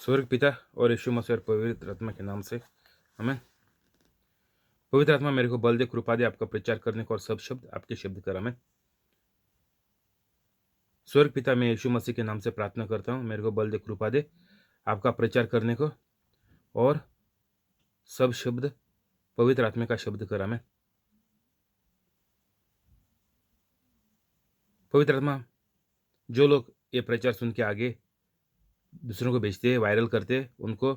स्वर्ग पिता और यीशु मसीह और पवित्र आत्मा के नाम से हमें पवित्र आत्मा मेरे को बल दे, कृपा दे आपका प्रचार करने को और सब शब्द आपके शब्द कर। हमें स्वर्ग पिता, मैं यीशु मसीह के नाम से प्रार्थना करता हूँ, मेरे को बल दे, कृपा दे आपका प्रचार करने को और सब शब्द पवित्र आत्मा का शब्द कर। हमें पवित्र आत्मा, जो लोग ये प्रचार सुन के आगे दूसरों को भेजते हैं, वायरल करते हैं, उनको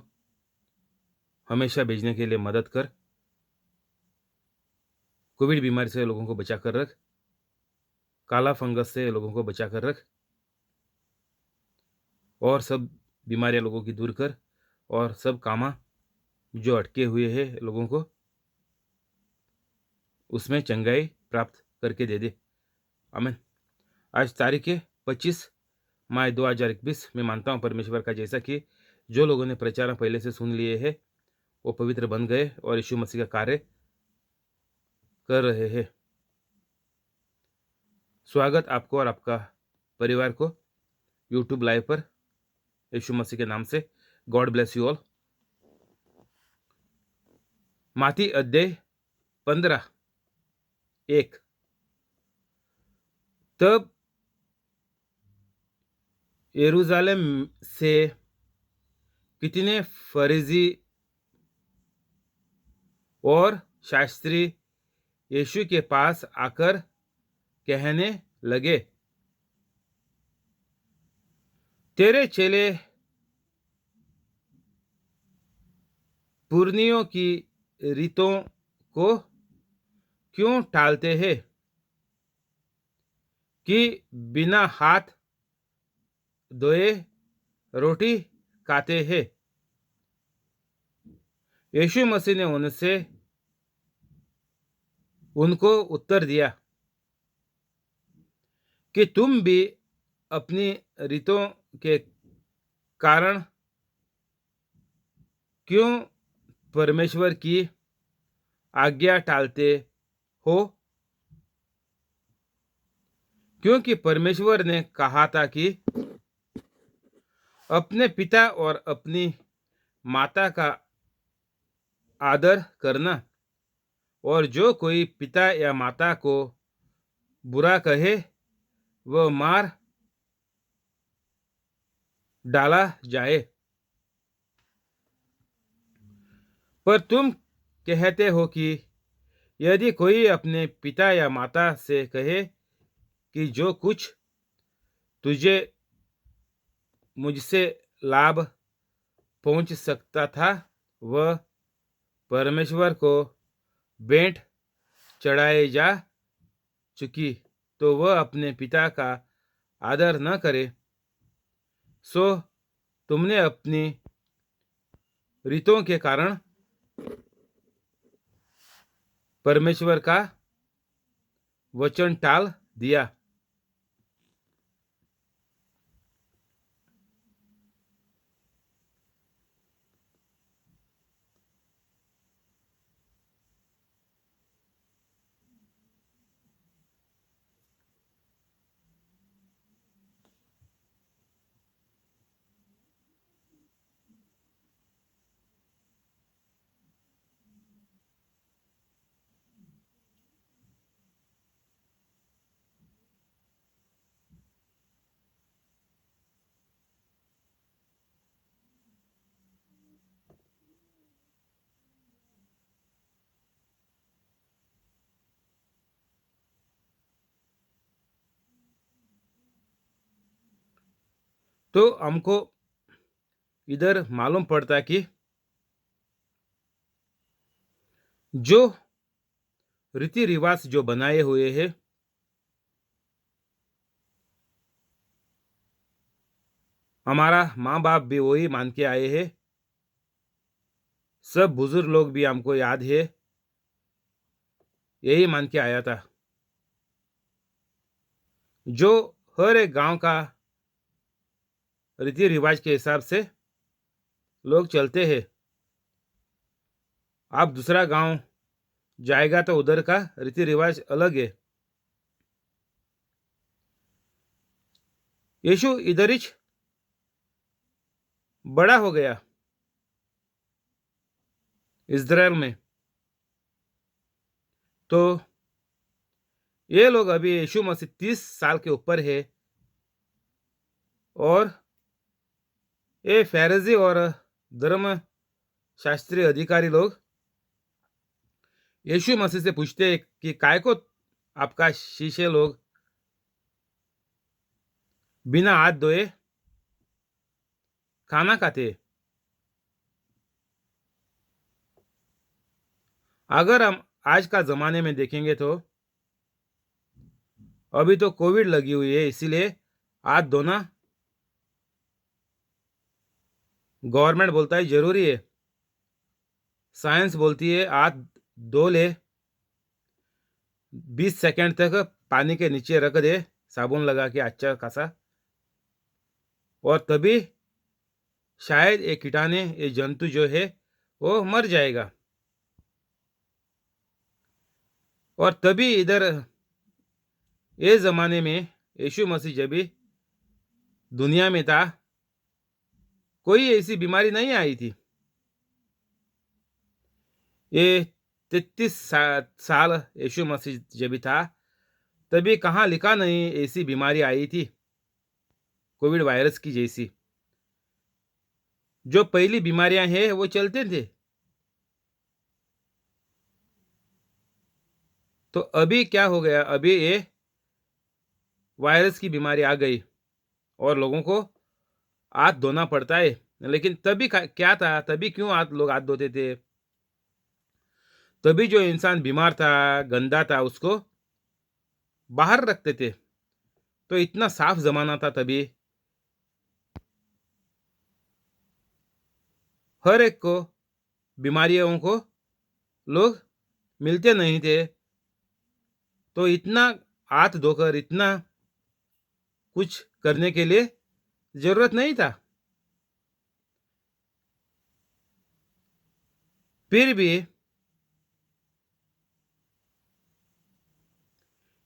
हमेशा भेजने के लिए मदद कर। कोविड बीमारी से लोगों को बचा कर रख, काला फंगस से लोगों को बचा कर रख और सब बीमारियां लोगों की दूर कर और सब कामा जो अटके हुए हैं लोगों को उसमें चंगाई प्राप्त करके दे दे। आमीन। आज तारीख है 25 मई 2021। मैं मानता हूँ परमेश्वर का, जैसा कि जो लोगों ने प्रचार पहले से सुन लिए हैं वो पवित्र बन गए और यीशु मसीह का कार्य कर रहे हैं। स्वागत आपको और आपका परिवार को यूट्यूब लाइव पर यीशु मसीह के नाम से। God bless you all. माती अध्याय 15:1। तब यरूशलेम से कितने फरीसी और शास्त्री यीशु के पास आकर कहने लगे, तेरे चेले पुरनियों की रीतों को क्यों टालते हैं कि बिना हाथ धोए रोटी खाते हैं। यीशु मसीह ने उनको उत्तर दिया कि तुम भी अपनी रीतों के कारण क्यों परमेश्वर की आज्ञा टालते हो? क्योंकि परमेश्वर ने कहा था कि अपने पिता और अपनी माता का आदर करना, और जो कोई पिता या माता को बुरा कहे वह मार डाला जाए। पर तुम कहते हो कि यदि कोई अपने पिता या माता से कहे कि जो कुछ तुझे मुझसे लाभ पहुंच सकता था वह परमेश्वर को भेंट चढ़ाए जा चुकी, तो वह अपने पिता का आदर न करे, सो तुमने अपनी रीतों के कारण परमेश्वर का वचन टाल दिया। तो हमको इधर मालूम पड़ता कि जो रीति रिवाज जो बनाए हुए हैं हमारा माँ बाप भी वही मान के आए हैं। सब बुजुर्ग लोग भी हमको याद है यही मान के आया था। जो हर एक गांव का रीति रिवाज के हिसाब से लोग चलते हैं। आप दूसरा गांव जाएगा तो उधर का रीति रिवाज अलग है। यीशु इधर ही बड़ा हो गया इज़राइल में, तो ये लोग अभी यीशु मसीह 30 साल के ऊपर है, और ये फ़रीसी और धर्म शास्त्री अधिकारी लोग यीशु मसीह से पूछते हैं कि काय को आपका शिष्य लोग बिना हाथ धोए खाना खाते। अगर हम आज का ज़माने में देखेंगे तो अभी तो कोविड लगी हुई है, इसीलिए हाथ धोना गवर्नमेंट बोलता है ज़रूरी है। साइंस बोलती है हाथ धो ले, 20 सेकंड तक पानी के नीचे रख दे साबुन लगा के अच्छा खासा, और तभी शायद ये कीटाणु ये जंतु जो है वो मर जाएगा। और तभी इधर ये ज़माने में यीशु मसीह जब भी दुनिया में था, कोई ऐसी बीमारी नहीं आई थी। ये 33 साल यीशु मसीह जब भी था, तभी कहाँ लिखा नहीं ऐसी बीमारी आई थी कोविड वायरस की जैसी। जो पहली बीमारियां हैं वो चलते थे। तो अभी क्या हो गया, अभी ये वायरस की बीमारी आ गई और लोगों को हाथ धोना पड़ता है। लेकिन तभी क्या था, तभी क्यों लोग हाथ धोते थे? तभी जो इंसान बीमार था, गंदा था, उसको बाहर रखते थे। तो इतना साफ जमाना था तभी, हर एक को बीमारियों को लोग मिलते नहीं थे। तो इतना हाथ धोकर इतना कुछ करने के लिए जरूरत नहीं था। फिर भी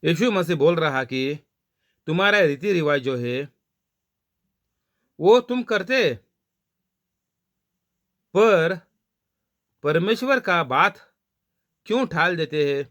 यीशु मसीह बोल रहा कि तुम्हारा रीति रिवाज जो है वो तुम करते, पर परमेश्वर का बात क्यों टाल देते हैं?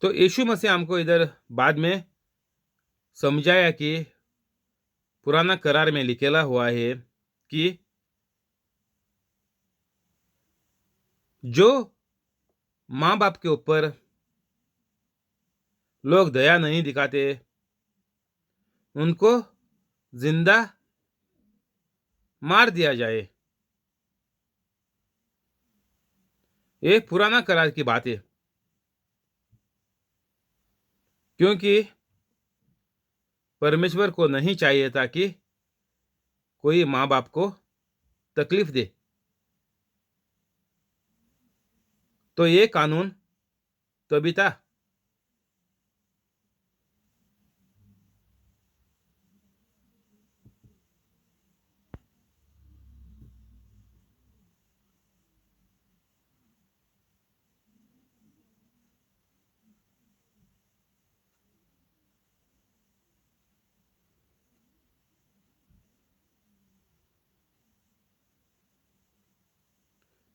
तो यीशु मसीह हमको इधर बाद में समझाया कि पुराना करार में लिखेला हुआ है कि जो माँ बाप के ऊपर लोग दया नहीं दिखाते, उनको जिंदा मार दिया जाए। ये पुराना करार की बात है, क्योंकि परमेश्वर को नहीं चाहिए था कि कोई माँ बाप को तकलीफ दे। तो ये कानून तभी था।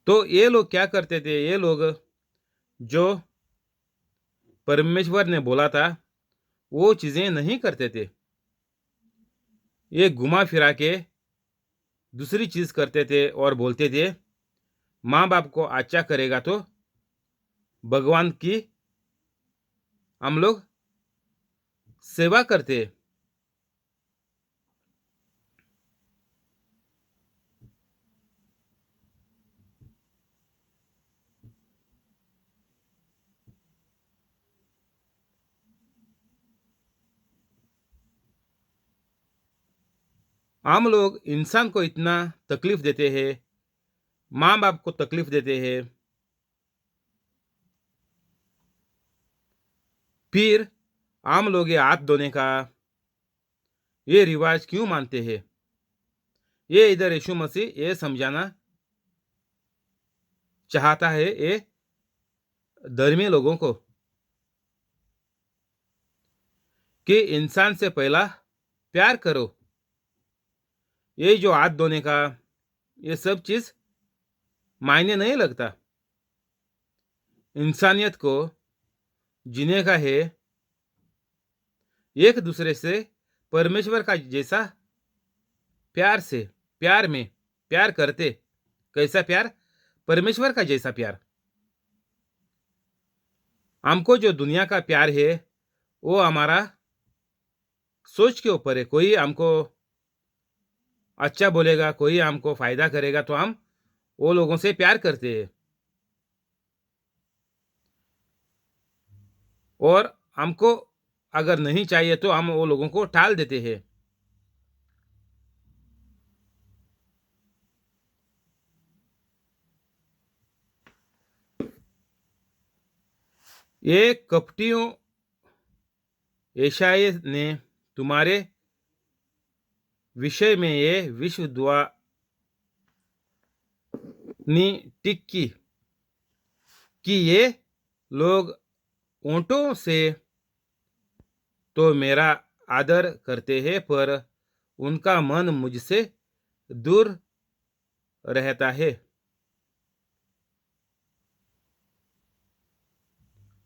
तो ये लोग क्या करते थे, ये लोग जो परमेश्वर ने बोला था वो चीजें नहीं करते थे। ये घुमा फिरा के दूसरी चीज करते थे और बोलते थे माँ बाप को अच्छा करेगा तो भगवान की हम लोग सेवा करते। हम लोग इंसान को इतना तकलीफ देते हैं, माँ बाप को तकलीफ देते हैं, फिर आम लोग ये हाथ धोने का ये रिवाज क्यों मानते हैं? ये इधर यीशु मसीह ये समझाना चाहता है ये धर्मी लोगों को कि इंसान से पहला प्यार करो। ये जो हाथ धोने का ये सब चीज मायने नहीं लगता। इंसानियत को जीने का है एक दूसरे से परमेश्वर का जैसा प्यार से, प्यार में प्यार करते। कैसा प्यार? परमेश्वर का जैसा प्यार। हमको जो दुनिया का प्यार है वो हमारा सोच के ऊपर है। कोई हमको अच्छा बोलेगा, कोई हमको फायदा करेगा तो हम वो लोगों से प्यार करते हैं, और हमको अगर नहीं चाहिए तो हम वो लोगों को टाल देते हैं। ये कपटियों यशायाह ने तुम्हारे विषय में ये विश्व दुआ नी टिक की कि ये लोग ऊँटों से तो मेरा आदर करते हैं, पर उनका मन मुझसे दूर रहता है।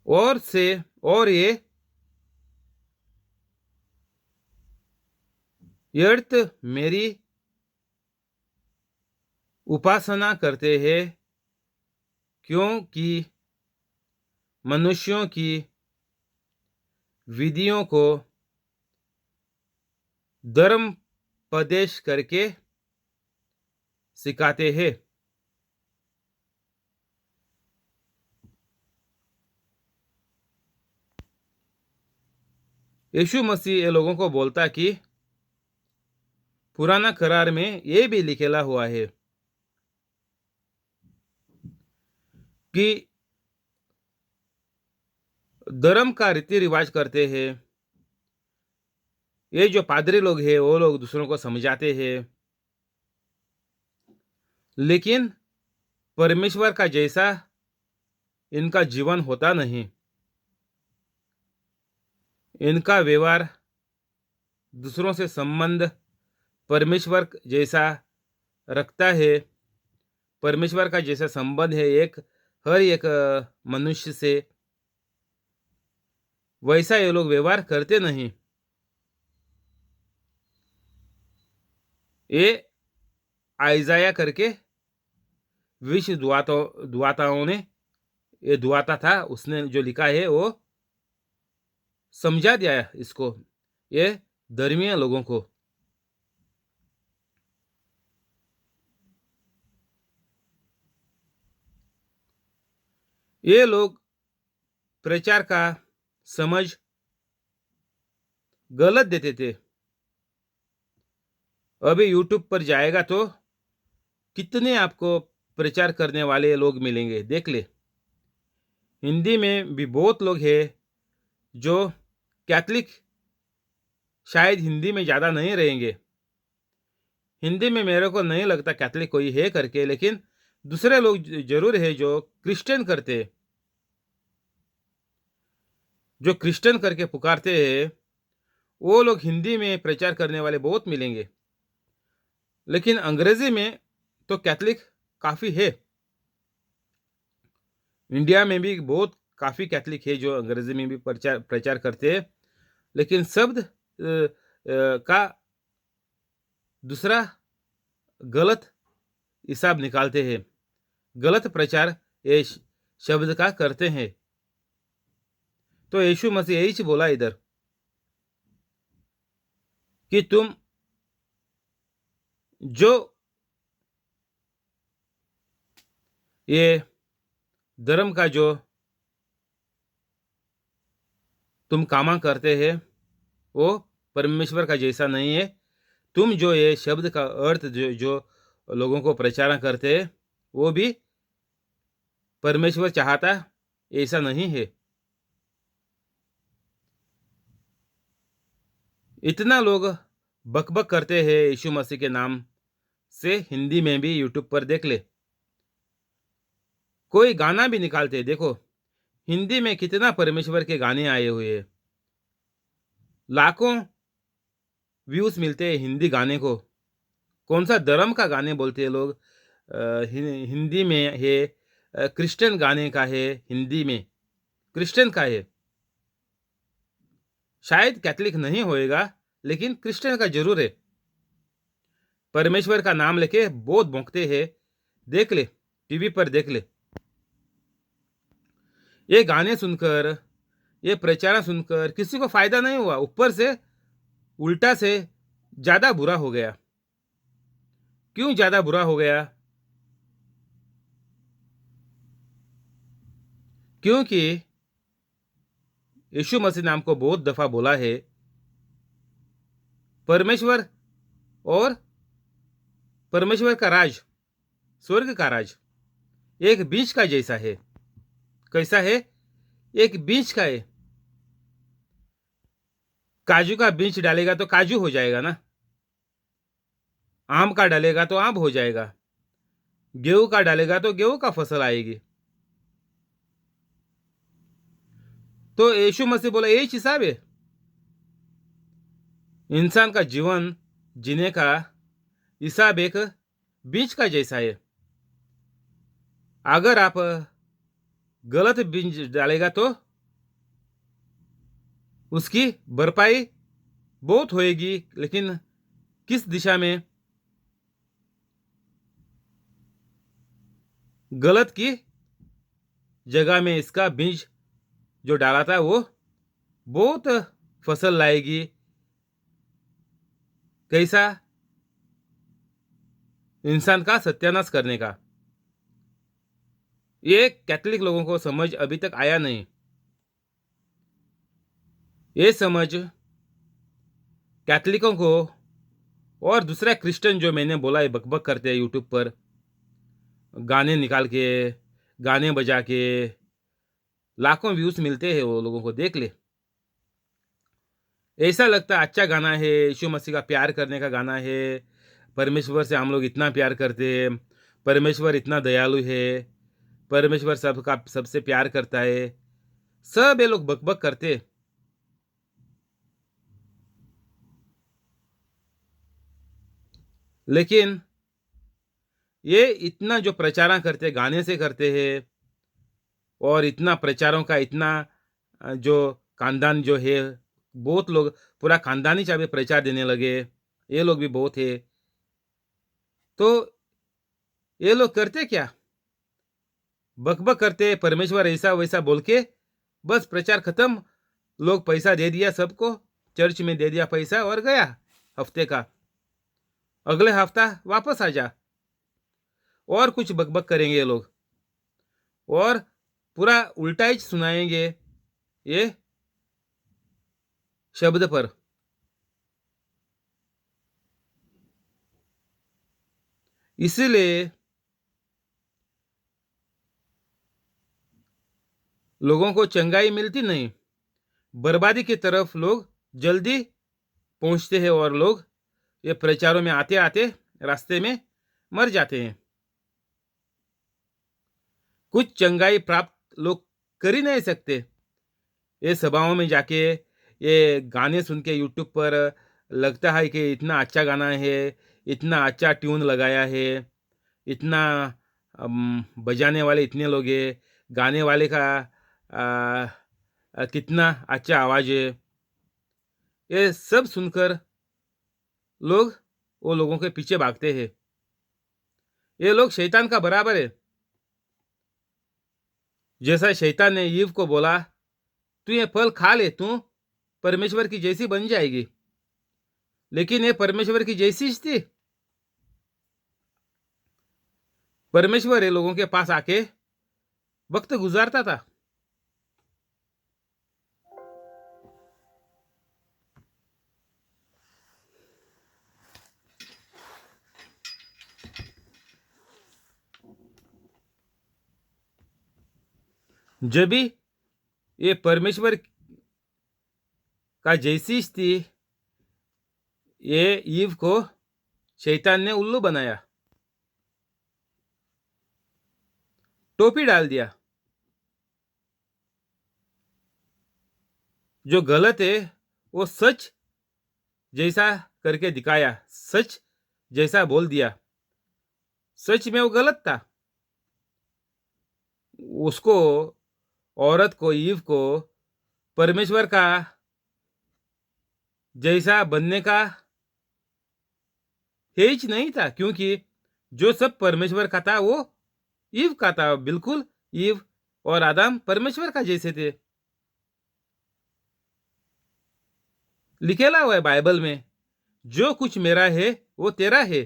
और ये व्यर्थ मेरी उपासना करते हैं, क्योंकि मनुष्यों की विधियों को धर्मोपदेश करके सिखाते हैं। यीशु मसीह ये लोगों को बोलता कि पुराना करार में ये भी लिखेला हुआ है कि धर्म का रीति रिवाज करते हैं। ये जो पादरी लोग हैं वो लोग दूसरों को समझाते हैं, लेकिन परमेश्वर का जैसा इनका जीवन होता नहीं। इनका व्यवहार, दूसरों से संबंध परमेश्वर जैसा रखता है। परमेश्वर का जैसा संबंध है हर एक मनुष्य से, वैसा ये लोग व्यवहार करते नहीं। ये आइजाया करके विश्व दुआताओं ने ये दुआता था, उसने जो लिखा है वो समझा दिया इसको ये धर्मीय लोगों को। ये लोग प्रचार का समझ गलत देते थे। अभी यूट्यूब पर जाएगा तो कितने आपको प्रचार करने वाले लोग मिलेंगे, देख ले। हिंदी में भी बहुत लोग हैं जो कैथलिक, शायद हिंदी में ज़्यादा नहीं रहेंगे। हिंदी में मेरे को नहीं लगता कैथलिक कोई है करके, लेकिन दूसरे लोग जरूर है जो क्रिश्चियन करते हैं, जो क्रिश्चियन करके पुकारते हैं। वो लोग हिंदी में प्रचार करने वाले बहुत मिलेंगे, लेकिन अंग्रेजी में तो कैथलिक काफ़ी है। इंडिया में भी बहुत काफ़ी कैथलिक है जो अंग्रेजी में भी प्रचार करते हैं, लेकिन शब्द का दूसरा गलत हिसाब निकालते हैं, गलत प्रचार ये शब्द का करते हैं। तो यीशु मसीह यही बोला इधर कि तुम जो ये धर्म का जो तुम कामा करते हैं वो परमेश्वर का जैसा नहीं है। तुम जो ये शब्द का अर्थ जो लोगों को प्रचार करते हैं वो भी परमेश्वर चाहता ऐसा नहीं है। इतना लोग बकबक करते हैं यीशु मसीह के नाम से, हिंदी में भी यूट्यूब पर देख ले। कोई गाना भी निकालते हैं, देखो हिंदी में कितना परमेश्वर के गाने आए हुए हैं। लाखों व्यूज मिलते हैं हिंदी गाने को। कौन सा धर्म का गाने बोलते हैं लोग, हिंदी में है, क्रिश्चियन गाने का है, हिंदी में क्रिश्चियन का है। शायद कैथलिक नहीं होएगा, लेकिन क्रिश्चियन का जरूर है। परमेश्वर का नाम लेके बहुत भौंकते हैं। देख ले, टीवी पर देख ले। ये गाने सुनकर, ये प्रचार सुनकर किसी को फायदा नहीं हुआ, ऊपर से उल्टा से ज्यादा बुरा हो गया। क्यों ज्यादा बुरा हो गया? क्योंकि यीशु मसीह नाम को बहुत दफा बोला है, परमेश्वर और परमेश्वर का राज, स्वर्ग का राज एक बीज का जैसा है। कैसा है? एक बीज का है। काजू का बीज डालेगा तो काजू हो जाएगा ना, आम का डालेगा तो आम हो जाएगा, गेहूं का डालेगा तो गेहूं का फसल आएगी। तो यीशु मसीह बोला यही हिसाब है। इंसान का जीवन जीने का हिसाब एक बीज का जैसा है। अगर आप गलत बीज डालेगा तो उसकी भरपाई बहुत होएगी, लेकिन किस दिशा में? गलत की जगह में इसका बीज जो डाला था वो बहुत फसल लाएगी। कैसा? इंसान का सत्यानाश करने का। ये कैथलिक लोगों को समझ अभी तक आया नहीं। ये समझ कैथलिकों को और दूसरा क्रिश्चियन जो मैंने बोला है बकबक करते हैं यूट्यूब पर, गाने निकाल के, गाने बजा के लाखों व्यूज मिलते हैं, वो लोगों को देख ले। ऐसा लगता है अच्छा गाना है, यीशु मसीह का प्यार करने का गाना है, परमेश्वर से हम लोग इतना प्यार करते हैं, परमेश्वर इतना दयालु है, परमेश्वर सबका सबसे प्यार करता है। सब ये लोग बकबक करते। लेकिन ये इतना जो प्रचार करते, गाने से करते हैं, और इतना प्रचारों का इतना जो खानदान जो है, बहुत लोग पूरा खानदानी चाहे प्रचार देने लगे। ये लोग भी बहुत है। तो ये लोग करते क्या? बकबक करते, परमेश्वर ऐसा वैसा बोल के बस प्रचार खत्म। लोग पैसा दे दिया सबको, चर्च में दे दिया पैसा और गया हफ्ते का। अगले हफ्ता वापस आ जा, और कुछ बकबक करेंगे ये लोग, और पूरा उल्टा ही सुनाएंगे ये शब्द पर। इसीलिए लोगों को चंगाई मिलती नहीं, बर्बादी की तरफ लोग जल्दी पहुंचते हैं, और लोग ये प्रचारों में आते आते रास्ते में मर जाते हैं। कुछ चंगाई प्राप्त लोग कर ही नहीं सकते। ये सभाओं में जाके ये गाने सुन के यूट्यूब पर लगता है कि इतना अच्छा गाना है, इतना अच्छा ट्यून लगाया है, इतना बजाने वाले इतने लोग हैं, गाने वाले का कितना अच्छा आवाज़ है। ये सब सुनकर लोग वो लोगों के पीछे भागते हैं। ये लोग शैतान का बराबर है। जैसा शैतान ने ईव को बोला, तू ये फल खा ले, तू परमेश्वर की जैसी बन जाएगी। लेकिन ये परमेश्वर की जैसी ही थी। परमेश्वर ये लोगों के पास आके वक्त गुजारता था। जब भी ये परमेश्वर का जैसी थी, ये ईव को शैतान ने उल्लू बनाया, टोपी डाल दिया। जो गलत है वो सच जैसा करके दिखाया, सच जैसा बोल दिया। सच में वो गलत था। उसको, औरत को, ईव को परमेश्वर का जैसा बनने का हेज नहीं था, क्योंकि जो सब परमेश्वर का था वो ईव का था। बिल्कुल ईव और आदम परमेश्वर का जैसे थे। लिखेला हुआ है बाइबल में, जो कुछ मेरा है वो तेरा है।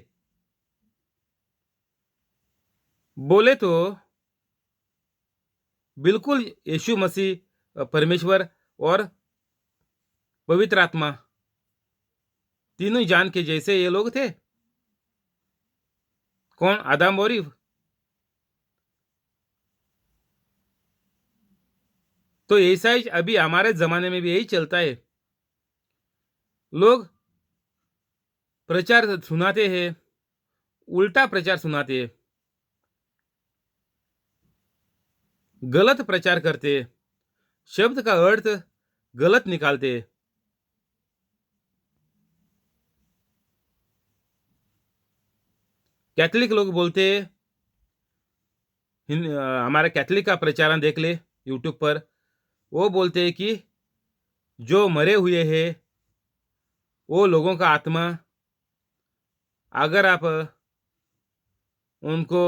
बोले तो बिल्कुल यीशु मसीह, परमेश्वर और पवित्र आत्मा तीनों जान के जैसे ये लोग थे। कौन? आदम और ईव। तो ऐसा ही अभी हमारे जमाने में भी यही चलता है। लोग प्रचार सुनाते हैं, उल्टा प्रचार सुनाते हैं, गलत प्रचार करते हैं, शब्द का अर्थ गलत निकालते हैं। कैथलिक लोग बोलते हैं, हमारे कैथलिक का प्रचारण देख ले यूट्यूब पर। वो बोलते हैं कि जो मरे हुए हैं वो लोगों का आत्मा, अगर आप उनको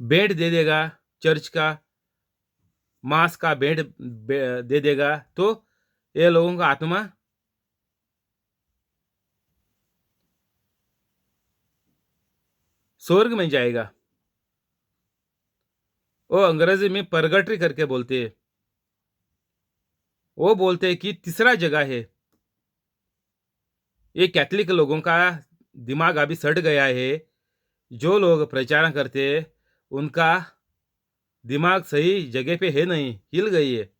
बेड दे देगा, चर्च का मांस का बेड दे देगा, तो ये लोगों का आत्मा स्वर्ग में जाएगा। वो अंग्रेजी में परगटरी करके बोलते हैं। वो बोलते हैं कि तीसरा जगह है। ये कैथलिक लोगों का दिमाग अभी सड़ गया है। जो लोग प्रचार करते हैं उनका दिमाग सही जगह पे है नहीं, हिल गई है।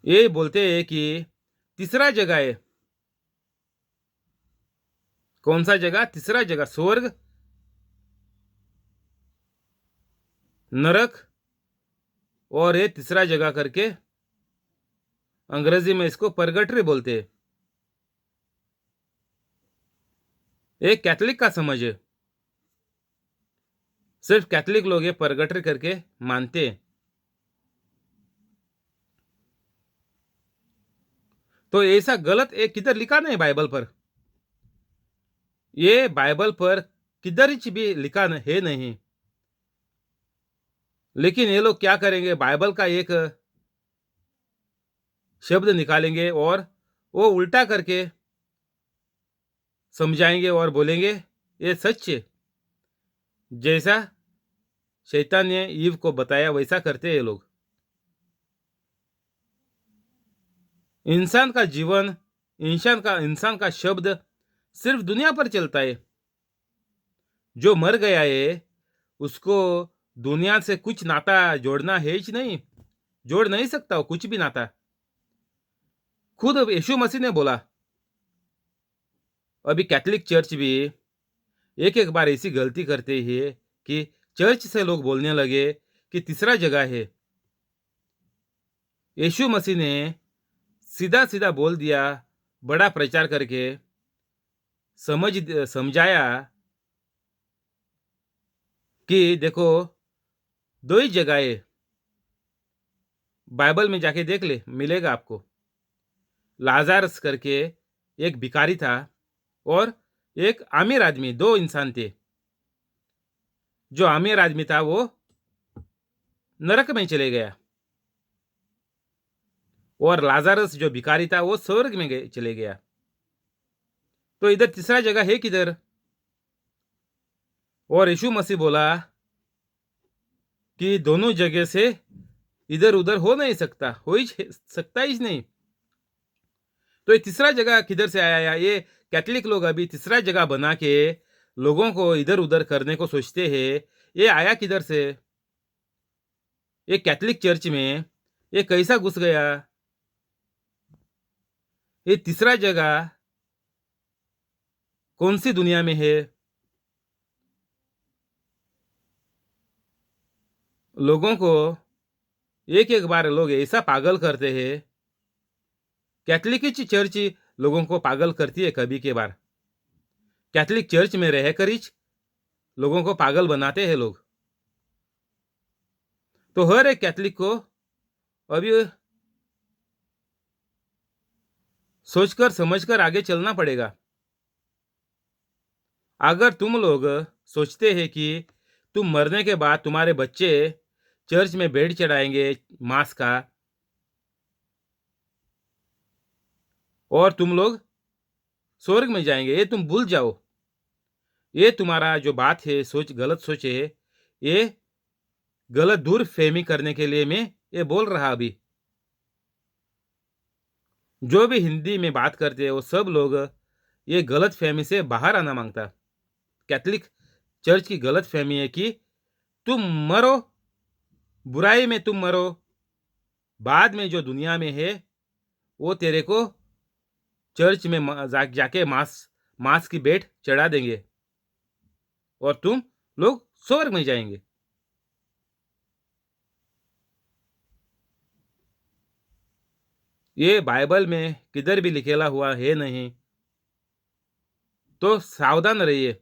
ये बोलते हैं कि तीसरा जगह है। कौन सा जगह? तीसरा जगह स्वर्ग, नरक, और ये तीसरा जगह करके अंग्रेजी में इसको परगटरी बोलते हैं। एक कैथलिक का समझ है। सिर्फ कैथलिक लोग ये परगटरी करके मानते हैं। तो ऐसा गलत एक किधर लिखा नहीं बाइबल पर। ये बाइबल पर किधर भी लिखा है नहीं। लेकिन ये लोग क्या करेंगे, बाइबल का एक शब्द निकालेंगे और वो उल्टा करके समझाएंगे और बोलेंगे ये सच है। जैसा शैतान ने ईव को बताया वैसा करते हैं ये लोग। इंसान का जीवन, इंसान का शब्द सिर्फ दुनिया पर चलता है। जो मर गया है उसको दुनिया से कुछ नाता जोड़ना है ही नहीं, जोड़ नहीं सकता वो कुछ भी नाता। खुद यीशु मसीह ने बोला। अभी कैथलिक चर्च भी एक एक बार ऐसी गलती करते हैं कि चर्च से लोग बोलने लगे कि तीसरा जगह है। यीशु मसीह ने सीधा सीधा बोल दिया, बड़ा प्रचार करके समझाया कि देखो दो ही जगह है। बाइबल में जाके देख ले, मिलेगा आपको। लाजारस करके एक भिखारी था और एक आमिर आदमी, दो इंसान थे। जो आमिर आदमी था वो नरक में चले गया और लाजारस जो भिखारी था वो स्वर्ग में चले गया। तो इधर तीसरा जगह है किधर? और यीशु मसीह बोला कि दोनों जगह से इधर उधर हो नहीं सकता, हो ही सकता ही नहीं। तो ये तीसरा जगह किधर से आया? ये कैथलिक लोग अभी तीसरा जगह बना के लोगों को इधर उधर करने को सोचते हैं, ये आया किधर से? ये कैथोलिक चर्च में ये कैसा घुस गया? ये तीसरा जगह कौन सी दुनिया में है? लोगों को एक एक बार लोग ऐसा पागल करते हैं। कैथोलिक चर्च लोगों को पागल करती है कभी के बार। कैथोलिक चर्च में रहकर ही लोगों को पागल बनाते हैं लोग। तो हर एक कैथोलिक को अभी सोचकर समझकर आगे चलना पड़ेगा। अगर तुम लोग सोचते हैं कि तुम मरने के बाद तुम्हारे बच्चे चर्च में बेड चढ़ाएंगे मांस का, और तुम लोग स्वर्ग में जाएंगे, ये तुम भूल जाओ। ये तुम्हारा जो बात है सोच गलत सोचे है। ये गलत दूर फहमी करने के लिए मैं ये बोल रहा अभी। जो भी हिंदी में बात करते हैं वो सब लोग ये गलत फहमी से बाहर आना मांगता। कैथोलिक चर्च की गलत फहमी है कि तुम मरो, बुराई में तुम मरो, बाद में जो दुनिया में है वो तेरे को चर्च में जाके मांस की भेंट चढ़ा देंगे और तुम लोग स्वर्ग में जाएंगे। ये बाइबल में किधर भी लिखेला हुआ है नहीं, तो सावधान रहिए।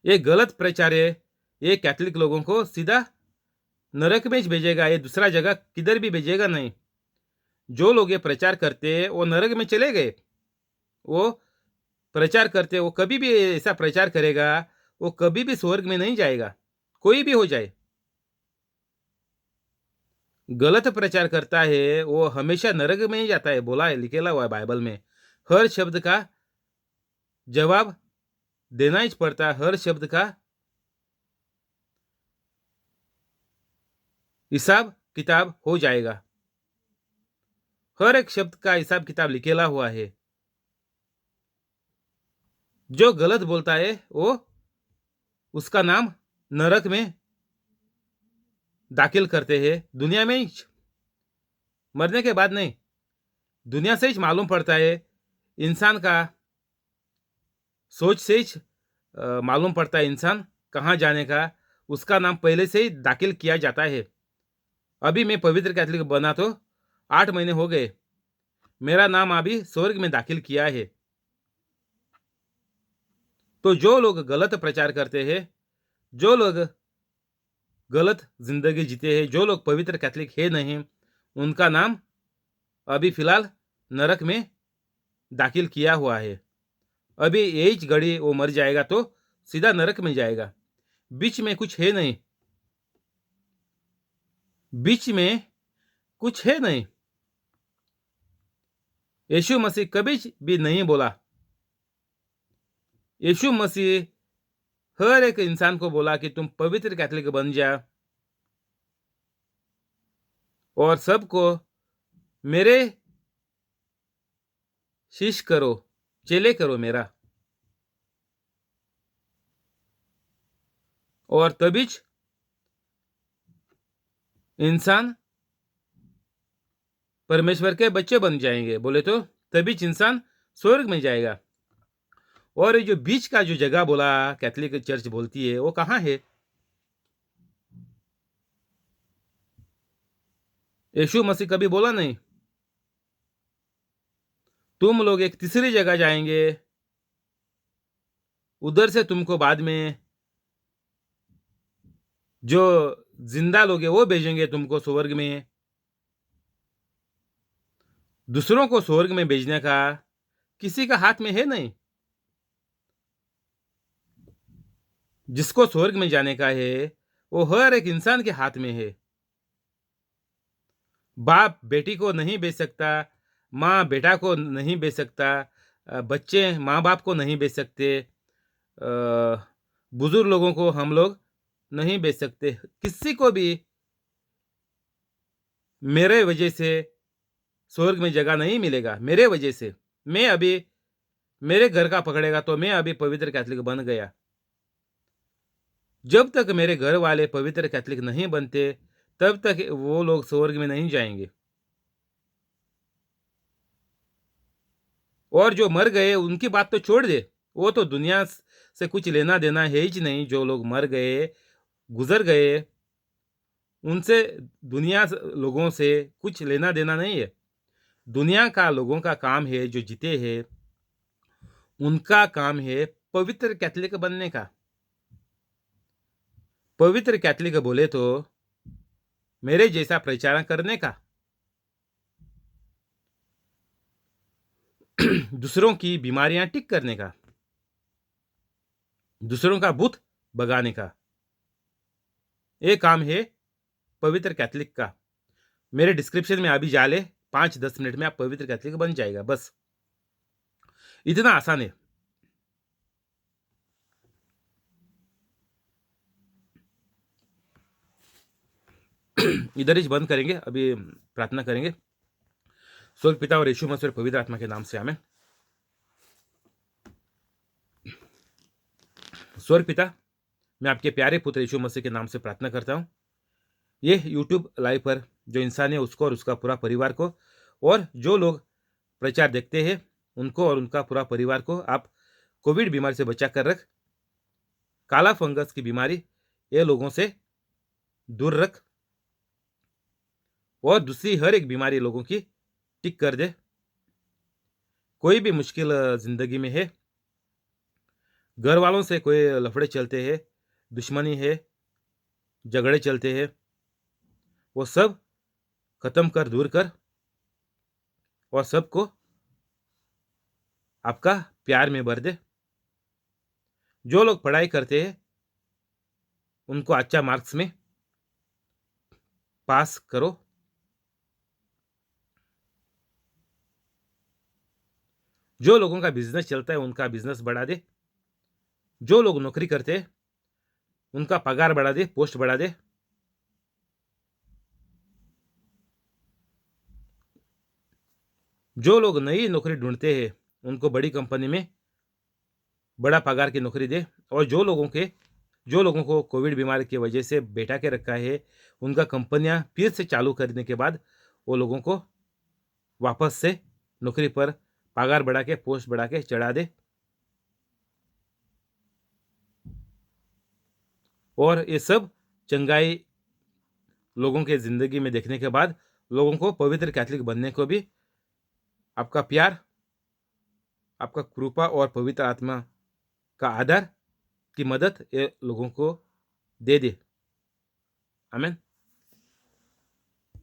ये गलत प्रचार है, ये कैथोलिक लोगों को सीधा नरक में भेजेगा, ये दूसरा जगह किधर भी भेजेगा नहीं। जो लोग ये प्रचार करते हैं वो नरक में चले गए। वो प्रचार करते, वो कभी भी ऐसा प्रचार करेगा वो कभी भी स्वर्ग में नहीं जाएगा, कोई भी हो जाए। गलत प्रचार करता है वो हमेशा नरक में ही जाता है, बोला है, लिखेला हुआ है बाइबल में। हर शब्द का जवाब देना ही पड़ता है, हर शब्द का हिसाब किताब हो जाएगा। हर एक शब्द का हिसाब किताब लिखेला हुआ है। जो गलत बोलता है वो उसका नाम नरक में दाखिल करते हैं, दुनिया में ही, मरने के बाद नहीं। दुनिया से ही मालूम पड़ता है, इंसान का सोच से ही मालूम पड़ता है इंसान कहाँ जाने का। उसका नाम पहले से ही दाखिल किया जाता है। अभी मैं पवित्र कैथोलिक बना तो 8 महीने हो गए, मेरा नाम अभी स्वर्ग में दाखिल किया है। तो जो लोग गलत प्रचार करते हैं, जो लोग गलत जिंदगी जीते हैं, जो लोग पवित्र कैथोलिक है नहीं, उनका नाम अभी फिलहाल नरक में दाखिल किया हुआ है। अभी यही घड़ी वो मर जाएगा तो सीधा नरक में जाएगा। बीच में कुछ है नहीं, बीच में कुछ है नहीं। यीशु मसीह कभी भी नहीं बोला। यीशु मसीह हर एक इंसान को बोला कि तुम पवित्र कैथोलिक बन जा और सबको मेरे शिष्य करो, चेले करो मेरा। और तभी इंसान परमेश्वर के बच्चे बन जाएंगे, बोले तो तभी इंसान स्वर्ग में जाएगा। और जो बीच का जो जगह बोला कैथोलिक चर्च बोलती है वो कहाँ है? यीशु मसीह कभी बोला नहीं। तुम लोग एक तीसरी जगह जाएंगे, उधर से तुमको बाद में जो जिंदा लोग हैं वो भेजेंगे तुमको स्वर्ग में। दूसरों को स्वर्ग में भेजने का किसी का हाथ में है नहीं। जिसको स्वर्ग में जाने का है वो हर एक इंसान के हाथ में है। बाप बेटी को नहीं बेच सकता, माँ बेटा को नहीं बेच सकता, बच्चे माँ बाप को नहीं बेच सकते, बुजुर्ग लोगों को हम लोग नहीं बेच सकते। किसी को भी मेरे वजह से स्वर्ग में जगह नहीं मिलेगा। मेरे वजह से मैं अभी मेरे घर का पकड़ेगा तो मैं अभी पवित्र कैथोलिक बन गया। जब तक मेरे घर वाले पवित्र कैथोलिक नहीं बनते, तब तक वो लोग स्वर्ग में नहीं जाएंगे। और जो मर गए उनकी बात तो छोड़ दे, वो तो दुनिया से कुछ लेना देना है ही नहीं। जो लोग मर गए, गुजर गए, उनसे लोगों से कुछ लेना देना नहीं है। दुनिया का लोगों का काम है, जो जीते हैं उनका काम है पवित्र कैथोलिक बनने का। पवित्र कैथोलिक बोले तो मेरे जैसा प्रचार करने का, दूसरों की बीमारियां ठीक करने का, दूसरों का भूत भगाने का, ये काम है पवित्र कैथोलिक का। मेरे डिस्क्रिप्शन में अभी जा ले, 5-10 मिनट में आप पवित्र कैथोलिक बन जाएगा। बस इतना आसान है। इधर ही बंद करेंगे, अभी प्रार्थना करेंगे। स्वर्ग पिता और यीशु मसीह और पवित्र आत्मा के नाम से आमेन। स्वर्ग पिता, मैं आपके प्यारे पुत्र यीशु मसीह के नाम से प्रार्थना करता हूँ। ये यूट्यूब लाइव पर जो इंसान है उसको और उसका पूरा परिवार को, और जो लोग प्रचार देखते हैं उनको और उनका पूरा परिवार को आप कोविड बीमारी से बचा कर रख। काला फंगस की बीमारी ये लोगों से दूर रख, और दूसरी हर एक बीमारी लोगों की ठीक कर दे। कोई भी मुश्किल जिंदगी में है, घर वालों से कोई लफड़े चलते हैं, दुश्मनी है, झगड़े चलते हैं, वो सब खत्म कर, दूर कर, और सबको आपका प्यार में भर दे। जो लोग पढ़ाई करते हैं उनको अच्छा मार्क्स में पास करो। जो लोगों का बिजनेस चलता है उनका बिजनेस बढ़ा दे। जो लोग नौकरी करते हैं उनका पगार बढ़ा दे, पोस्ट बढ़ा दे। जो लोग नई नौकरी ढूंढते हैं उनको बड़ी कंपनी में बड़ा पगार की नौकरी दे। और जो लोगों को कोविड बीमारी की वजह से बैठा के रखा है, उनका कंपनियां फिर से चालू करने के बाद वो लोगों को वापस से नौकरी पर पगार बढ़ा के, पोस्ट बढ़ा के चढ़ा दे। और ये सब चंगाई लोगों के जिंदगी में देखने के बाद लोगों को पवित्र कैथोलिक बनने को भी आपका प्यार, आपका कृपा और पवित्र आत्मा का आधार की मदद ये लोगों को दे दे। आमीन।